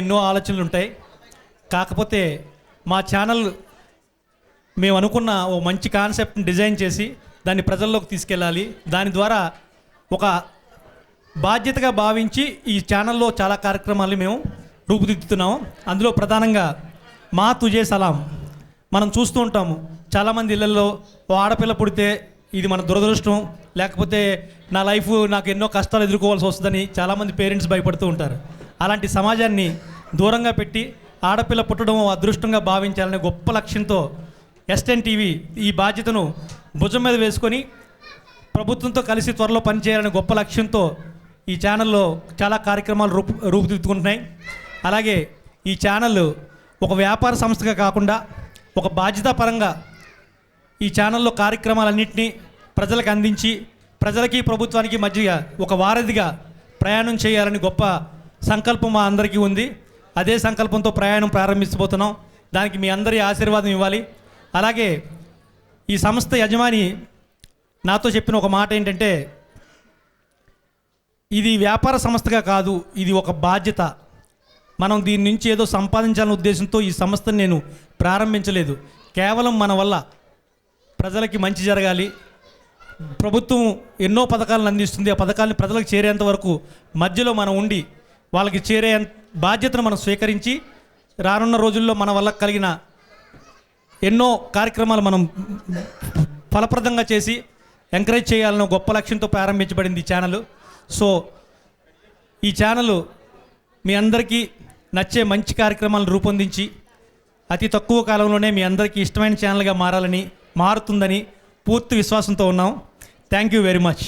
ఎన్నో ఆలోచనలు ఉంటాయి. కాకపోతే మా ఛానల్ మేము అనుకున్న ఓ మంచి కాన్సెప్ట్ని డిజైన్ చేసి దాన్ని ప్రజల్లోకి తీసుకెళ్ళాలి. దాని ద్వారా ఒక బాధ్యతగా భావించి ఈ ఛానల్లో చాలా కార్యక్రమాలు మేము రూపుదిద్దుతున్నాము. అందులో ప్రధానంగా మా తుజే సలాం మనం చూస్తూ ఉంటాము. చాలామంది ఇళ్ళల్లో ఓ ఆడపిల్ల పుడితే ఇది మన దురదృష్టం, లేకపోతే నా లైఫ్ నాకు ఎన్నో కష్టాలు ఎదుర్కోవాల్సి వస్తుందని చాలామంది పేరెంట్స్ భయపడుతూ ఉంటారు. అలాంటి సమాజాన్ని దూరంగా పెట్టి ఆడపిల్ల పుట్టడం అదృష్టంగా భావించాలనే గొప్ప లక్ష్యంతో ఎస్ఎన్ టీవీ ఈ బాధ్యతను భుజం మీద వేసుకొని ప్రభుత్వంతో కలిసి త్వరలో పనిచేయాలనే గొప్ప లక్ష్యంతో ఈ ఛానల్లో చాలా కార్యక్రమాలు రూపుదిద్దుకుంటున్నాయి. అలాగే ఈ ఛానల్ ఒక వ్యాపార సంస్థగా కాకుండా ఒక బాధ్యతాపరంగా ఈ ఛానల్లో కార్యక్రమాలన్నింటినీ ప్రజలకు అందించి ప్రజలకి ప్రభుత్వానికి మధ్య ఒక వారధిగా ప్రయాణం చేయాలని గొప్ప సంకల్పం మా అందరికీ ఉంది. అదే సంకల్పంతో ప్రయాణం ప్రారంభించబోతున్నాం. దానికి మీ అందరి ఆశీర్వాదం ఇవ్వాలి. అలాగే ఈ సంస్థ యజమాని నాతో చెప్పిన ఒక మాట ఏంటంటే, ఇది వ్యాపార సంస్థగా కాదు, ఇది ఒక బాధ్యత. మనం దీని నుంచి ఏదో సంపాదించాలనే ఉద్దేశంతో ఈ సంస్థను నేను ప్రారంభించలేదు. కేవలం మన వల్ల ప్రజలకి మంచి జరగాలి. ప్రభుత్వం ఎన్నో పథకాలను అందిస్తుంది. ఆ పథకాలను ప్రజలకు చేరేంత వరకు మధ్యలో మనం ఉండి వాళ్ళకి చేరే బాధ్యతను మనం స్వీకరించి రానున్న రోజుల్లో మన వల్ల కలిగిన ఎన్నో కార్యక్రమాలు మనం ఫలప్రదంగా చేసి ఎంకరేజ్ చేయాలన్న గొప్ప లక్ష్యంతో ప్రారంభించబడింది ఈ ఛానల్. సో ఈ ఛానల్ మీ అందరికీ నచ్చే మంచి కార్యక్రమాలను రూపొందించి అతి తక్కువ కాలంలోనే మీ అందరికీ ఇష్టమైన ఛానల్గా మారుతుందని పూర్తి విశ్వాసంతో ఉన్నాం. Thank you very much.